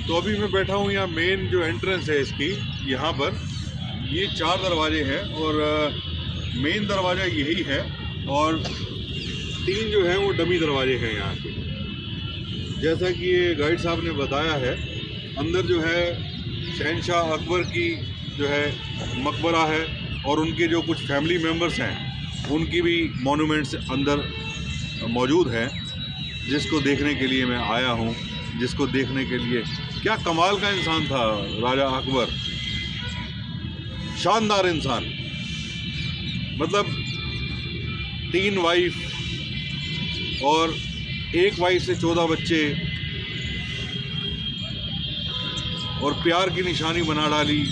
तो अभी मैं बैठा हूँ यहाँ, मेन जो एंट्रेंस है इसकी, यहाँ पर ये 4 दरवाजे हैं और मेन दरवाज़ा यही है और 3 जो है वो डमी दरवाजे हैं यहाँ के। जैसा कि ये गाइड साहब ने बताया है, अंदर जो है शहंशाह अकबर की जो है मकबरा है और उनके जो कुछ फैमिली मेम्बर्स हैं उनकी भी मॉन्यूमेंट्स अंदर मौजूद हैं, जिसको देखने के लिए मैं आया हूँ। जिसको देखने के लिए, क्या कमाल का इंसान था राजा अकबर, शानदार इंसान। मतलब 3 वाइफ और 1 वाइफ से 14 बच्चे और प्यार की निशानी बना डाली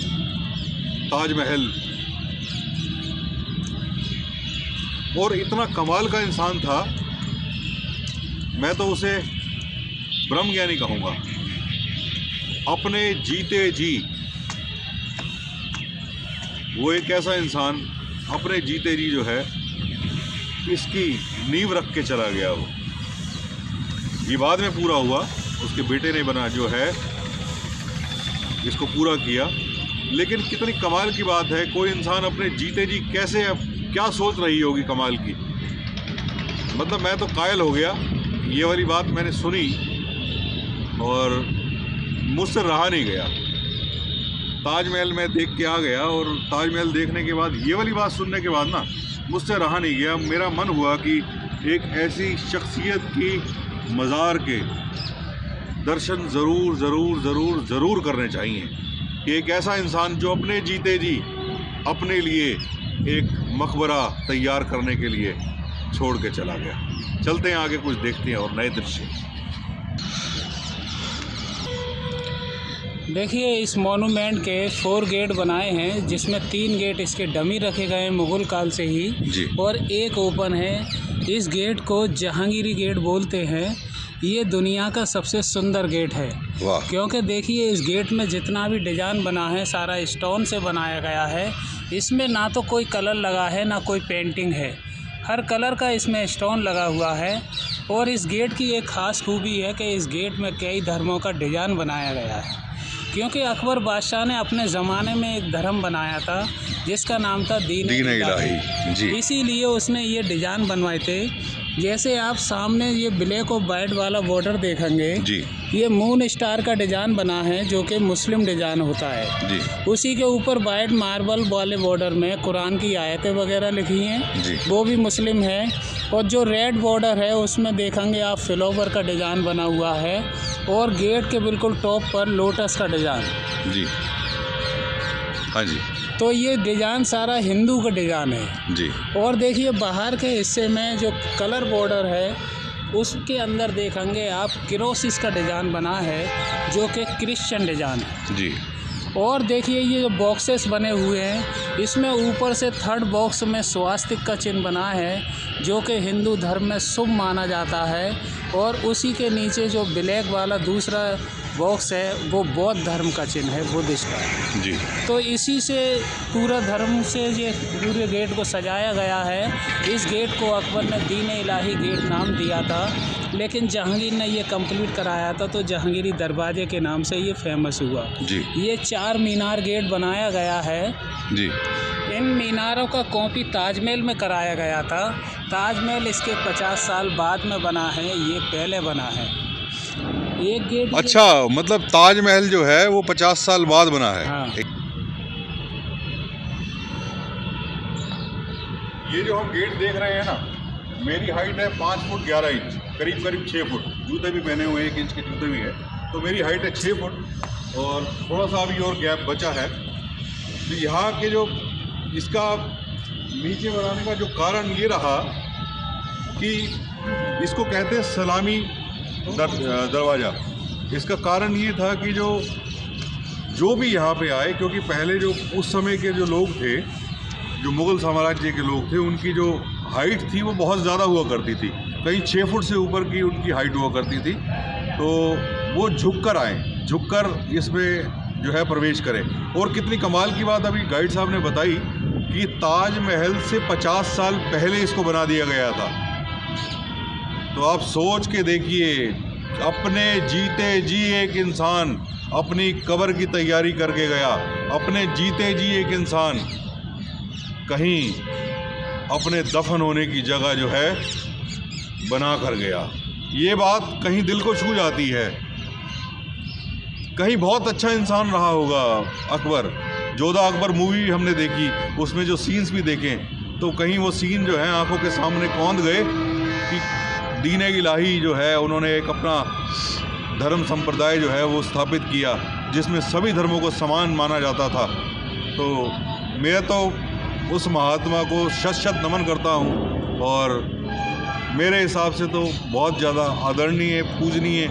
ताजमहल। और इतना कमाल का इंसान था, मैं तो उसे ब्रह्म ज्ञानी कहूँगा। अपने जीते जी वो एक ऐसा इंसान अपने जीते जी जो है इसकी नींव रख के चला गया। वो ये बाद में पूरा हुआ, उसके बेटे ने बना जो है इसको पूरा किया। लेकिन कितनी कमाल की बात है, कोई इंसान अपने जीते जी कैसे, क्या सोच रही होगी कमाल की। मतलब मैं तो कायल हो गया, ये वाली बात मैंने सुनी और मुझसे रहा नहीं गया। ताजमहल में देख के आ गया और ताजमहल देखने के बाद, ये वाली बात सुनने के बाद ना मुझसे रहा नहीं गया। मेरा मन हुआ कि एक ऐसी शख्सियत की मज़ार के दर्शन ज़रूर ज़रूर ज़रूर ज़रूर करने चाहिए। कि एक ऐसा इंसान जो अपने जीते जी अपने लिए एक मकबरा तैयार करने के लिए छोड़ के चला गया। चलते हैं आगे, कुछ देखते हैं और नए दृश्य। देखिए, इस मॉन्यूमेंट के 4 गेट बनाए हैं, जिसमें 3 गेट इसके डमी रखे गए हैं मुग़ल काल से ही जी। और 1 ओपन है। इस गेट को जहांगीरी गेट बोलते हैं। ये दुनिया का सबसे सुंदर गेट है। वाह। क्योंकि देखिए, इस गेट में जितना भी डिज़ाइन बना है सारा स्टोन से बनाया गया है। इसमें ना तो कोई कलर लगा है ना कोई पेंटिंग है, हर कलर का इसमें स्टोन लगा हुआ है। और इस गेट की एक ख़ास खूबी है कि इस गेट में कई धर्मों का डिज़ाइन बनाया गया है। क्योंकि अकबर बादशाह ने अपने ज़माने में एक धर्म बनाया था जिसका नाम था दीन इलाही जी। इसीलिए उसने ये डिज़ाइन बनवाए थे। जैसे आप सामने ये ब्लैक और वाइट वाला बॉर्डर देखेंगे जी, ये मून स्टार का डिज़ाइन बना है जो कि मुस्लिम डिज़ाइन होता है जी। उसी के ऊपर वाइट मार्बल वाले बॉर्डर में कुरान की आयतें वगैरह लिखी हैं जी, वो भी मुस्लिम है। और जो रेड बॉर्डर है उसमें देखेंगे आप फ्लावर का डिज़ाइन बना हुआ है और गेट के बिल्कुल टॉप पर लोटस का डिज़ाइन जी। हाँ जी। तो ये डिज़ाइन सारा हिंदू का डिज़ाइन है जी। और देखिए, बाहर के हिस्से में जो कलर बॉर्डर है उसके अंदर देखेंगे आप क्रोसिस का डिज़ाइन बना है जो कि क्रिश्चियन डिज़ाइन है जी। और देखिए, ये जो बॉक्सेस बने हुए हैं इसमें ऊपर से 3rd बॉक्स में स्वास्तिक का चिन्ह बना है जो कि हिंदू धर्म में शुभ माना जाता है। और उसी के नीचे जो ब्लैक वाला दूसरा बॉक्स है वो बौद्ध धर्म का चिन्ह है, बुद्धिस्ट का जी। तो इसी से पूरा धर्म से ये पूरे गेट को सजाया गया है। इस गेट को अकबर ने दीन इलाही गेट नाम दिया था, लेकिन जहांगीर ने ये कंप्लीट कराया था तो जहांगीरी दरवाजे के नाम से ये फेमस हुआ जी। ये 4 मीनार गेट बनाया गया है जी। इन मीनारों का कॉपी ताजमहल में कराया गया था। ताजमहल इसके 50 साल बाद में बना है, ये पहले बना है। एक गेट, अच्छा, मतलब ताजमहल जो है वो 50 साल बाद बना है। हाँ। ये जो हम गेट देख रहे हैं ना, मेरी हाइट है 5 फुट 11 इंच, करीब करीब 6 फुट। जूते भी पहने हुए 1 इंच के जूते भी है, तो मेरी हाइट है 6 फुट और थोड़ा सा अभी और गैप बचा है। तो यहाँ के जो इसका नीचे बनाने का जो कारण ये रहा कि इसको कहते हैं सलामी दरवाज़ा। इसका कारण ये था कि जो भी यहाँ पे आए, क्योंकि पहले जो उस समय के जो लोग थे, जो मुग़ल साम्राज्य के लोग थे, उनकी जो हाइट थी वो बहुत ज़्यादा हुआ करती थी, कहीं 6 फुट से ऊपर की उनकी हाइट हुआ करती थी। तो वो झुककर आए, झुककर इसमें जो है प्रवेश करें। और कितनी कमाल की बात अभी गाइड साहब ने बताई कि ताजमहल से 50 साल पहले इसको बना दिया गया था। तो आप सोच के देखिए अपने जीते जी एक इंसान अपनी कब्र की तैयारी करके गया। अपने जीते जी एक इंसान कहीं अपने दफन होने की जगह जो है बना कर गया। ये बात कहीं दिल को छू जाती है। कहीं बहुत अच्छा इंसान रहा होगा अकबर। जोधा अकबर मूवी हमने देखी, उसमें जो सीन्स भी देखें तो कहीं वो सीन जो है आंखों के सामने कौंध गए कि दीन इलाही जो है उन्होंने एक अपना धर्म संप्रदाय जो है वो स्थापित किया जिसमें सभी धर्मों को समान माना जाता था। तो मैं तो उस महात्मा को शत नमन करता हूँ और मेरे हिसाब से तो बहुत ज़्यादा आदरणीय, पूजनीय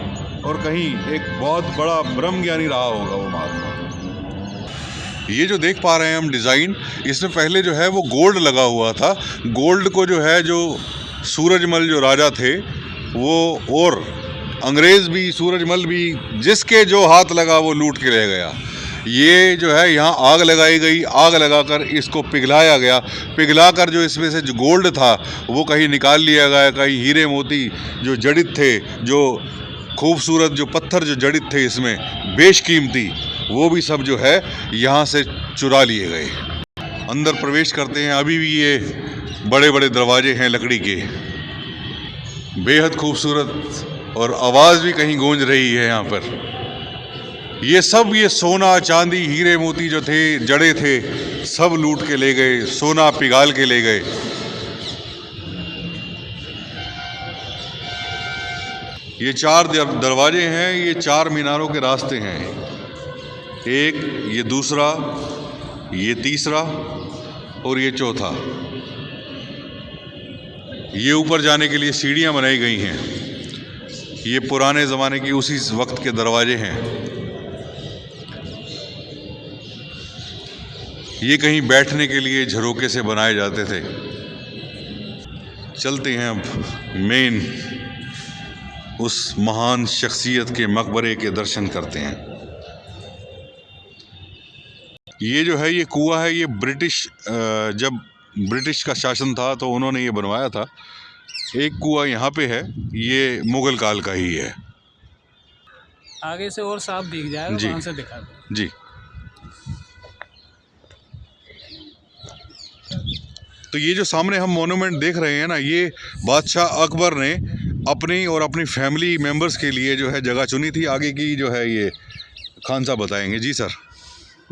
और कहीं एक बहुत बड़ा ब्रह्म ज्ञानी रहा होगा वो महात्मा। ये जो देख पा रहे हैं हम डिज़ाइन, इसमें पहले जो है वो गोल्ड लगा हुआ था। गोल्ड को जो है जो सूरजमल जो राजा थे वो और अंग्रेज़ भी, सूरजमल भी, जिसके जो हाथ लगा वो लूट के ले गया। ये जो है यहाँ आग लगाई गई, आग लगाकर इसको पिघलाया गया। पिघलाकर जो इसमें से जो गोल्ड था वो कहीं निकाल लिया गया, कहीं हीरे मोती जो जड़ित थे, जो खूबसूरत जो पत्थर जो जड़ित थे इसमें बेशकीमती, वो भी सब जो है यहाँ से चुरा लिए गए। अंदर प्रवेश करते हैं। अभी भी ये बड़े बड़े दरवाजे हैं लकड़ी के, बेहद खूबसूरत, और आवाज़ भी कहीं गूंज रही है यहाँ पर। ये सब ये सोना चांदी हीरे मोती जो थे, जड़े थे, सब लूट के ले गए, सोना पिघाल के ले गए। ये 4 दरवाजे हैं, ये 4 मीनारों के रास्ते हैं। एक, ये दूसरा, ये तीसरा और ये चौथा। ये ऊपर जाने के लिए सीढ़ियां बनाई गई हैं। ये पुराने ज़माने की उसी वक्त के दरवाजे हैं। ये कहीं बैठने के लिए झरोके से बनाए जाते थे। चलते हैं अब मेन उस महान शख्सियत के मकबरे के दर्शन करते हैं। ये जो है ये कुआं है, ये जब ब्रिटिश का शासन था तो उन्होंने ये बनवाया था। एक कुआं यहाँ पे है, ये मुगल काल का ही है। आगे से और साफ दिख जाएगा, जी, वहाँ से दिखा दो। जी। तो ये जो सामने हम मोनूमेंट देख रहे हैं ना, ये बादशाह अकबर ने अपनी और अपनी फैमिली मेंबर्स के लिए जो है जगह चुनी थी। आगे की जो है ये खान साहब बताएंगे। जी सर।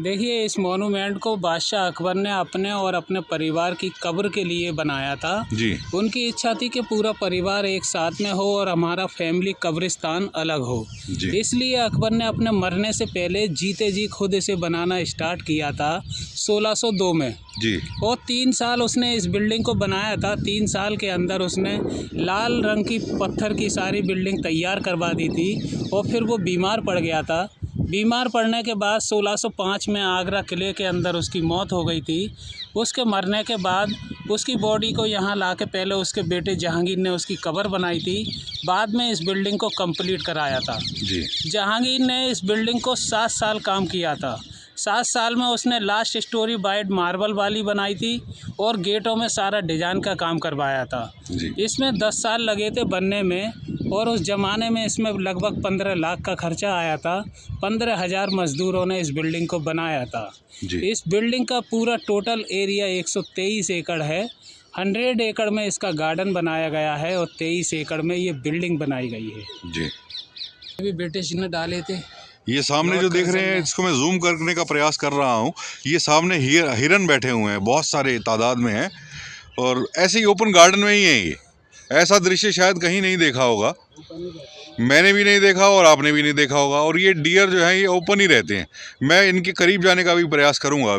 देखिए, इस मोनूमेंट को बादशाह अकबर ने अपने और अपने परिवार की कब्र के लिए बनाया था। जी। उनकी इच्छा थी कि पूरा परिवार एक साथ में हो और हमारा फैमिली कब्रिस्तान अलग हो। जी। इसलिए अकबर ने अपने मरने से पहले जीते जी खुद इसे बनाना स्टार्ट किया था 1602 में। जी। और 3 साल उसने इस बिल्डिंग को बनाया था। 3 साल के अंदर उसने लाल रंग की पत्थर की सारी बिल्डिंग तैयार करवा दी थी। और फिर वो बीमार पड़ गया था। बीमार पड़ने के बाद 1605 में आगरा किले के अंदर उसकी मौत हो गई थी। उसके मरने के बाद उसकी बॉडी को यहाँ लाके पहले उसके बेटे जहांगीर ने उसकी कब्र बनाई थी। बाद में इस बिल्डिंग को कंप्लीट कराया था। जी। जहांगीर ने इस बिल्डिंग को 7 साल काम किया था। 7 साल में उसने लास्ट स्टोरी वाइट मार्बल वाली बनाई थी और गेटों में सारा डिज़ाइन का काम करवाया था। जी। इसमें 10 साल लगे थे बनने में और उस ज़माने में इसमें लगभग 15 लाख का खर्चा आया था। 15,000 मज़दूरों ने इस बिल्डिंग को बनाया था। जी। इस बिल्डिंग का पूरा टोटल एरिया 123 एकड़ है। 100 एकड़ में इसका गार्डन बनाया गया है और 23 एकड़ में ये बिल्डिंग बनाई गई है। जी। अभी ब्रिटिश ने डाले थे। ये सामने जो देख रहे हैं, इसको मैं जूम करने का प्रयास कर रहा हूँ। ये सामने हिरन बैठे हुए हैं, बहुत सारे तादाद में हैं, और ऐसे ही ओपन गार्डन में ही है। ये ऐसा दृश्य शायद कहीं नहीं देखा होगा, मैंने भी नहीं देखा और आपने भी नहीं देखा होगा। और ये डियर जो है ये ओपन ही रहते हैं। मैं इनके करीब जाने का भी प्रयास करूँगा।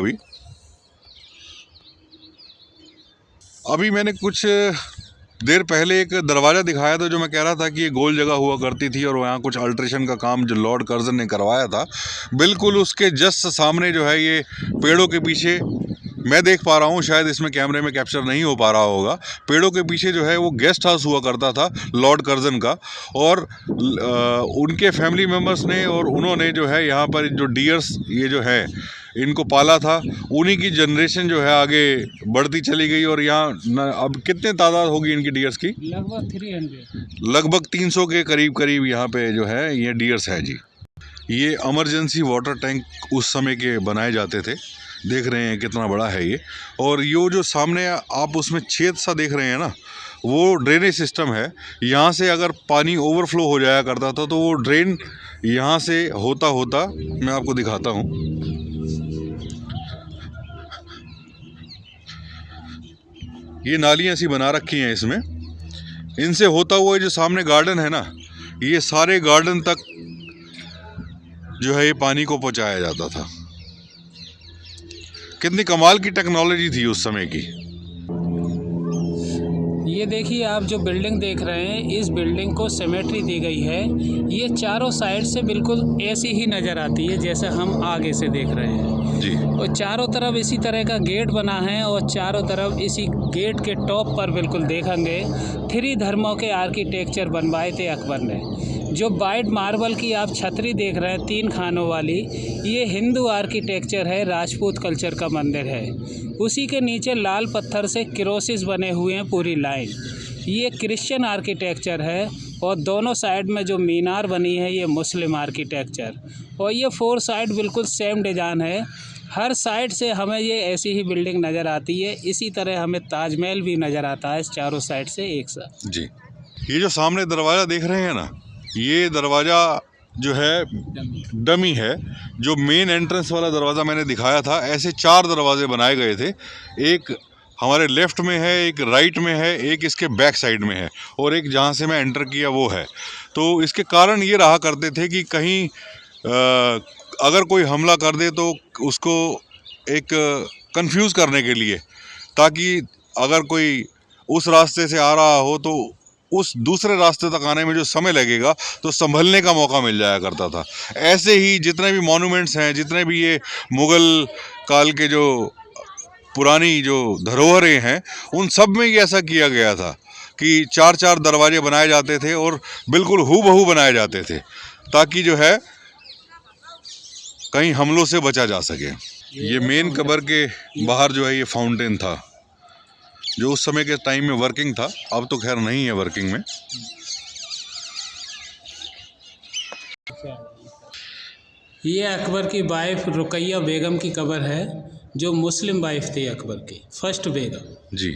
अभी मैंने कुछ देर पहले एक दरवाज़ा दिखाया था जो मैं कह रहा था कि ये गोल जगह हुआ करती थी और वहाँ कुछ अल्ट्रेशन का काम जो लॉर्ड कर्जन ने करवाया था, बिल्कुल उसके जस्ट सामने जो है ये पेड़ों के पीछे मैं देख पा रहा हूँ, शायद इसमें कैमरे में कैप्चर नहीं हो पा रहा होगा। पेड़ों के पीछे जो है वो गेस्ट हाउस हुआ करता था लॉर्ड कर्जन का, और उनके फैमिली मेम्बर्स ने और उन्होंने जो है यहाँ पर जो डियर्स ये जो है इनको पाला था, उन्हीं की जनरेशन जो है आगे बढ़ती चली गई। और यहाँ अब कितने तादाद होगी इनकी डियर्स की? लगभग 300। लगभग 300 के करीब करीब यहाँ पे जो है ये डियर्स है जी। ये इमरजेंसी वाटर टैंक उस समय के बनाए जाते थे, देख रहे हैं कितना बड़ा है ये। और ये जो सामने आप उसमें छेद सा देख रहे हैं ना, वो ड्रेनेज सिस्टम है। यहाँ से अगर पानी ओवरफ्लो हो जाया करता था तो वो ड्रेन यहाँ से होता होता, मैं आपको दिखाता हूँ, ये नालियाँ सी बना रखी हैं इसमें, इनसे होता हुआ जो सामने गार्डन है ना, ये सारे गार्डन तक जो है ये पानी को पहुँचाया जाता था। कितनी कमाल की टेक्नोलॉजी थी उस समय की। ये देखिए, आप जो बिल्डिंग देख रहे हैं, इस बिल्डिंग को सिमेट्री दी गई है। ये चारों साइड से बिल्कुल ऐसी ही नज़र आती है जैसे हम आगे से देख रहे हैं जी। और चारों तरफ इसी तरह का गेट बना है और चारों तरफ इसी गेट के टॉप पर बिल्कुल देखेंगे 3 धर्मों के आर्किटेक्चर बनवाए थे अकबर ने। जो वाइट मार्बल की आप छतरी देख रहे हैं 3 खानों वाली, ये हिंदू आर्किटेक्चर है, राजपूत कल्चर का मंदिर है। उसी के नीचे लाल पत्थर से क्रोसिस बने हुए हैं पूरी लाइन, ये क्रिश्चियन आर्किटेक्चर है। और दोनों साइड में जो मीनार बनी है ये मुस्लिम आर्किटेक्चर। और ये 4 साइड बिल्कुल सेम डिज़ाइन है, हर साइड से हमें ये ऐसी ही बिल्डिंग नज़र आती है। इसी तरह हमें ताजमहल भी नज़र आता है चारों साइड से एक साथ जी। ये जो सामने दरवाज़ा देख रहे हैं ना, ये दरवाज़ा जो है डमी है। जो मेन एंट्रेंस वाला दरवाज़ा मैंने दिखाया था, ऐसे 4 दरवाजे बनाए गए थे। एक हमारे लेफ़्ट में है, एक राइट में है, एक इसके बैक साइड में है और एक जहाँ से मैं एंटर किया वो है। तो इसके कारण ये रहा करते थे कि कहीं अगर कोई हमला कर दे तो उसको एक कंफ्यूज करने के लिए, ताकि अगर कोई उस रास्ते से आ रहा हो तो उस दूसरे रास्ते तक आने में जो समय लगेगा तो संभलने का मौका मिल जाया करता था। ऐसे ही जितने भी मॉन्यूमेंट्स हैं, जितने भी ये मुग़ल काल के जो पुरानी जो धरोहरें हैं, उन सब में ये ऐसा किया गया था कि 4-4 दरवाजे बनाए जाते थे और बिल्कुल हूबहू बनाए जाते थे, ताकि जो है कहीं हमलों से बचा जा सके। ये मेन कब्र के बाहर जो है ये फाउंटेन था, जो उस समय के टाइम में वर्किंग था। अब तो खैर नहीं है वर्किंग में। ये अकबर की वाइफ रुकैया बेगम की कब्र है, जो मुस्लिम वाइफ थी अकबर की, फर्स्ट बेगम जी।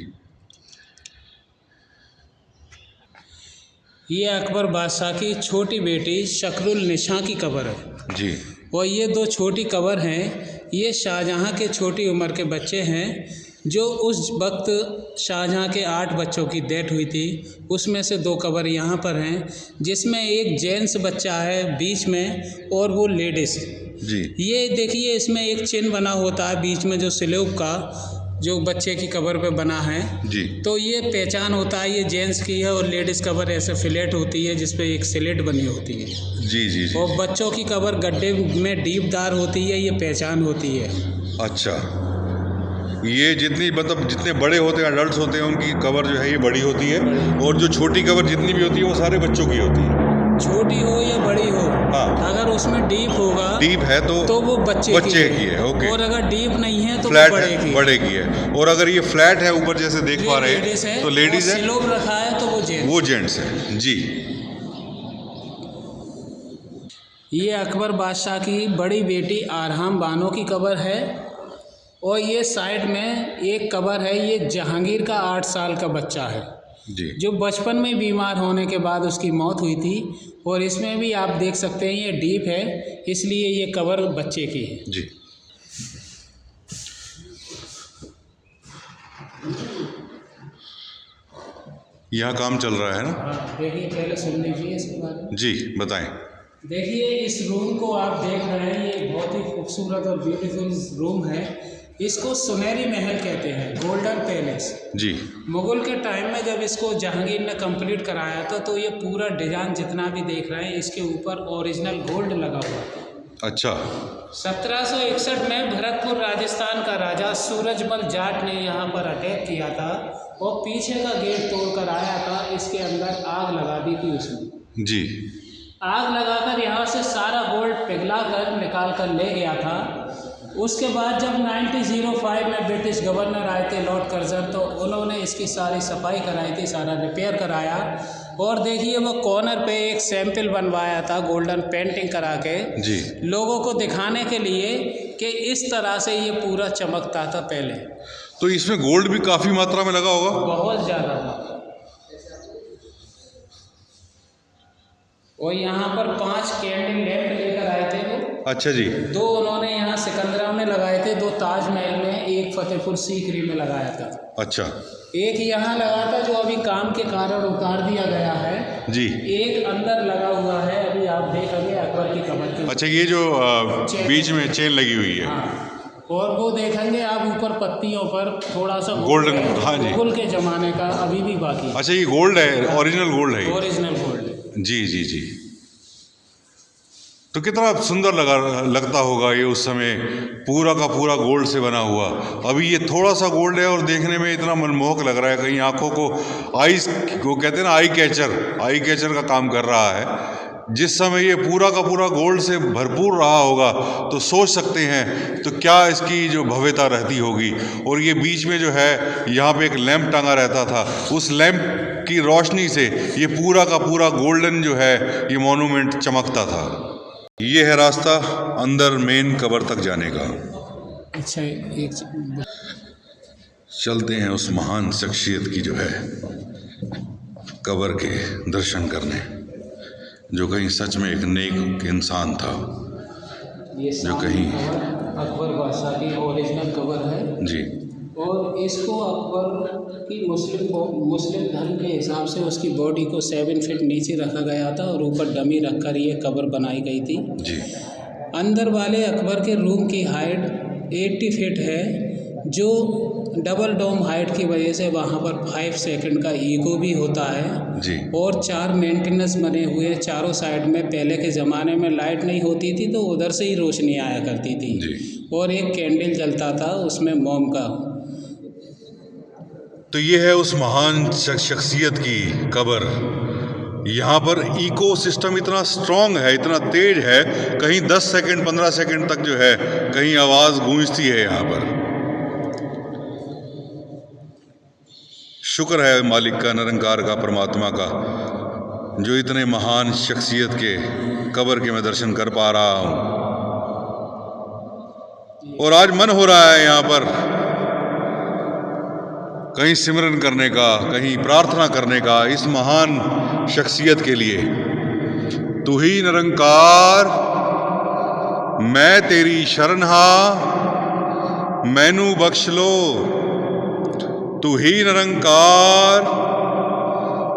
ये अकबर बादशाह की छोटी बेटी शकरुल निशा की कब्र है जी। और ये 2 छोटी कब्र हैं, ये शाहजहाँ के छोटी उम्र के बच्चे हैं। जो उस वक्त शाहजहाँ के 8 बच्चों की डेथ हुई थी, उसमें से 2 कब्र यहाँ पर हैं, जिसमें एक जेंट्स बच्चा है बीच में और वो लेडीज़ जी। ये देखिए, इसमें एक चिन्ह बना होता है बीच में जो स्लेब का, जो बच्चे की कब्र पे बना है जी। तो ये पहचान होता है, ये जेंट्स की है। और लेडीज़ कब्र ऐसे फ्लैट होती है जिस पे एक स्लेट बनी होती है। जी जी जी। और बच्चों की कब्र गड्ढे में डीपदार होती है, ये पहचान होती है। अच्छा, ये जितनी मतलब जितने बड़े होते हैं, अडल्ट होते हैं, उनकी कब्र जो है ये बड़ी होती है, और जो छोटी कब्र जितनी भी होती है वो सारे बच्चों की होती है, छोटी हो या बड़ी हो। हाँ। अगर उसमें डीप होगा, डीप है तो वो बच्चे की है। ओके। और अगर डीप नहीं है तो फ्लैट वो बड़े की है। और अगर ये फ्लैट है ऊपर जैसे देख पा रहे हैं तो लेडीज है, स्लोप रखा है तो वो जेंट्स है जी। ये अकबर बादशाह की बड़ी बेटी आरहाम बानो की कब्र है। और ये साइड में एक कब्र है, ये जहांगीर का 8 साल का बच्चा है जी, जो बचपन में बीमार होने के बाद उसकी मौत हुई थी। और इसमें भी आप देख सकते हैं ये डीप है, इसलिए ये कब्र बच्चे की है जी। यहाँ काम चल रहा है ना? हाँ, देखिए, पहले सुन लीजिए इसके बारे में। जी, बताएं। देखिए, इस रूम को आप देख रहे हैं, ये बहुत ही खूबसूरत और ब्यूटीफुल रूम है। इसको सुनहरी महल कहते हैं, गोल्डन पैलेस जी। मुग़ल के टाइम में जब इसको जहांगीर ने कंप्लीट कराया था तो ये पूरा डिज़ाइन जितना भी देख रहे हैं, इसके ऊपर ओरिजिनल गोल्ड लगा हुआ था। अच्छा। 1761 में भरतपुर राजस्थान का राजा सूरजमल जाट ने यहाँ पर अटैक किया था और पीछे का गेट तोड़कर आया था। इसके अंदर आग लगा दी थी उसने जी। आग लगाकर यहाँ से सारा गोल्ड पिघला कर निकाल कर ले गया था। उसके बाद जब 1905 में ब्रिटिश गवर्नर आए थे लॉर्ड कर्जन, तो उन्होंने इसकी सारी सफाई कराई थी, सारा रिपेयर कराया। और देखिए वो कॉर्नर पे एक सैंपल बनवाया था गोल्डन पेंटिंग करा के जी। लोगों को दिखाने के लिए कि इस तरह से ये पूरा चमकता था पहले। तो इसमें गोल्ड भी काफी मात्रा में लगा होगा? बहुत ज़्यादा। और यहाँ पर 5 कैंडल लैंप लेकर आए थे वो। अच्छा जी। 2 उन्होंने यहाँ सिकंदरा में लगाए थे, 2 ताजमहल में, 1 फतेहपुर सीकरी में लगाया था। अच्छा। एक यहाँ लगा था जो अभी काम के कारण उतार दिया गया है जी। एक अंदर लगा हुआ है, अभी आप देखेंगे अकबर की कमर के। अच्छा, ये जो बीच में चेन लगी हुई है। हाँ, और वो देखेंगे आप ऊपर पत्तियों पर थोड़ा सा गोल्डन, हाँ जी, मुगल के ज़माने का अभी भी बाकी। अच्छा, ये गोल्ड है, ओरिजिनल गोल्ड है? ओरिजिनल गोल्ड है। जी जी जी। तो कितना सुंदर लगता होगा ये उस समय, पूरा का पूरा गोल्ड से बना हुआ। अभी ये थोड़ा सा गोल्ड है और देखने में इतना मनमोहक लग रहा है, कहीं आंखों को आईज को कहते हैं ना, आई कैचर का काम कर रहा है। जिस समय ये पूरा का पूरा गोल्ड से भरपूर रहा होगा तो सोच सकते हैं तो क्या इसकी जो भव्यता रहती होगी। और ये बीच में जो है यहाँ पे एक लैंप टांगा रहता था, उस लैंप की रोशनी से ये पूरा का पूरा गोल्डन जो है ये मॉन्यूमेंट चमकता था। ये है रास्ता अंदर मेन कब्र तक जाने का। अच्छा, एक चलते हैं उस महान शख्सियत की जो है कब्र के दर्शन करने, जो कहीं सच में एक नेक इंसान था, जो कहीं अकबर बादशाह की ओरिजिनल कब्र है जी। और इसको अकबर की मुस्लिम धर्म के हिसाब से उसकी बॉडी को 7 फीट नीचे रखा गया था और ऊपर डमी रखकर ये कब्र बनाई गई थी जी। अंदर वाले अकबर के रूम की हाइट 80 फीट है, जो डबल डोम हाइट की वजह से वहाँ पर 5 सेकंड का ईको भी होता है जी। और 4 मेंटेनेंस बने हुए चारों साइड में। पहले के ज़माने में लाइट नहीं होती थी तो उधर से ही रोशनी आया करती थी जी। और एक कैंडल जलता था उसमें मोम का। तो ये है उस महान शख्सियत की कब्र। यहाँ पर इको सिस्टम इतना स्ट्रॉन्ग है, इतना तेज है, कहीं 10 सेकंड 15 सेकंड तक जो है कहीं आवाज़ गूंजती है यहाँ पर। शुक्र है मालिक का, निरंकार का, परमात्मा का, जो इतने महान शख्सियत के कब्र के मैं दर्शन कर पा रहा हूँ। और आज मन हो रहा है यहाँ पर कहीं सिमरन करने का, कहीं प्रार्थना करने का इस महान शख्सियत के लिए। तू ही निरंकार मैं तेरी शरण हा, मैनू बख्श लो। तू ही निरंकार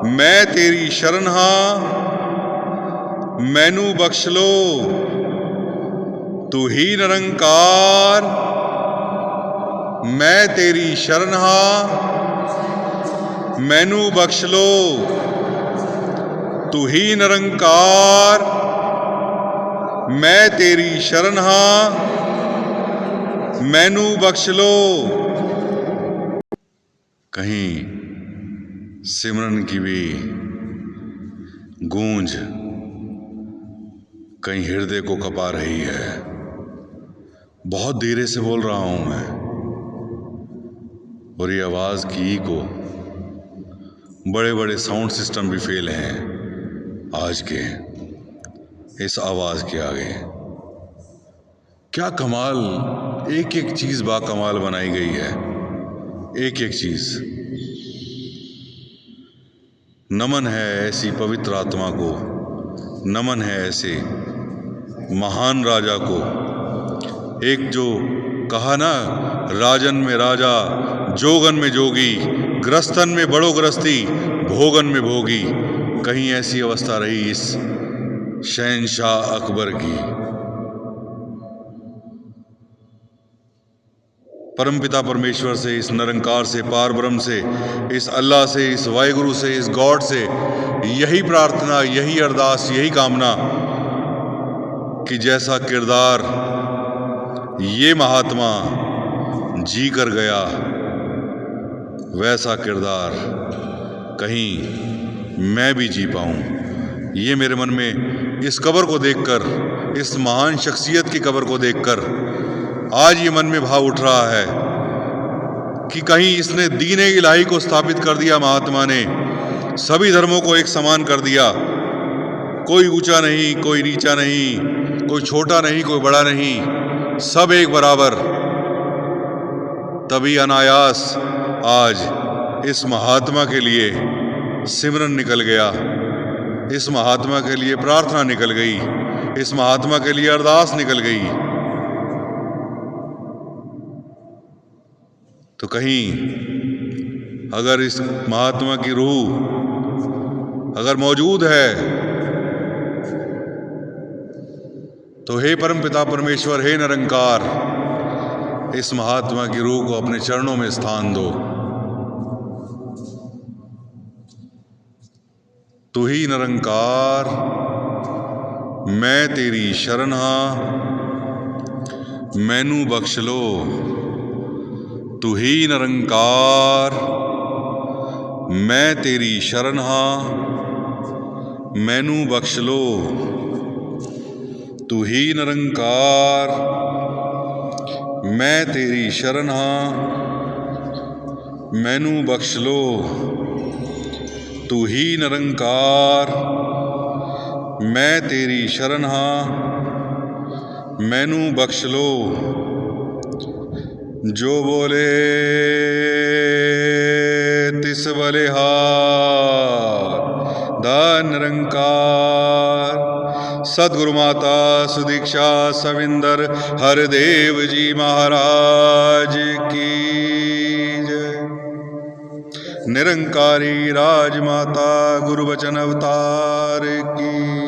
मैं तेरी शरण हा, मैनू बख्श लो। तू ही निरंकार मैं तेरी शरण हा, मैनू बख्श लो। तू ही निरंकार मैं तेरी शरण हा, मैनू बख्श लो। कहीं सिमरन की भी गूंज कहीं हृदय को कपा रही है। बहुत धीरे से बोल रहा हूं मैं और ये आवाज़ की को बड़े बड़े साउंड सिस्टम भी फेल हैं आज के इस आवाज़ के आगे। क्या कमाल, एक एक चीज़ बाकमाल बनाई गई है, एक एक चीज़। नमन है ऐसी पवित्र आत्मा को, नमन है ऐसे महान राजा को। एक जो कहा ना, राजन में राजा, जोगन में जोगी, ग्रस्तन में बड़ो ग्रस्ती, भोगन में भोगी। कहीं ऐसी अवस्था रही इस शहंशाह अकबर की। परमपिता परमेश्वर से, इस निरंकार से, पार ब्रह्म से, इस अल्लाह से, इस वाहिगुरु से, इस गॉड से यही प्रार्थना, यही अरदास, यही कामना कि जैसा किरदार ये महात्मा जी कर गया, वैसा किरदार कहीं मैं भी जी पाऊं। ये मेरे मन में इस कब्र को देखकर, इस महान शख्सियत की कब्र को देखकर आज ये मन में भाव उठ रहा है कि कहीं इसने दीन इलाही को स्थापित कर दिया। महात्मा ने सभी धर्मों को एक समान कर दिया, कोई ऊंचा नहीं, कोई नीचा नहीं, कोई छोटा नहीं, कोई बड़ा नहीं, सब एक बराबर। तभी अनायास आज इस महात्मा के लिए सिमरन निकल गया, इस महात्मा के लिए प्रार्थना निकल गई, इस महात्मा के लिए अरदास निकल गई। तो कहीं अगर इस महात्मा की रूह अगर मौजूद है तो हे परमपिता परमेश्वर, हे निरंकार, इस महात्मा की रूह को अपने चरणों में स्थान दो। तू ही निरंकार, मैं तेरी शरण हां, मैनू बख्श लो। तू ही निरंकार, मैं तेरी शरण हां, मैनू बख्श लो। तू ही निरंकार, मैं तेरी शरण हां, मैनू बख्श लो। तू ही निरंकार, मैं तेरी शरण हां, मैनू बख्श लो। जो बोले तिस बलिहार, धन निरंकार। सद्गुरु माता सुदीक्षा सविंदर हरदेव जी महाराज की जय। निरंकारी राजमाता गुरु वचन अवतार की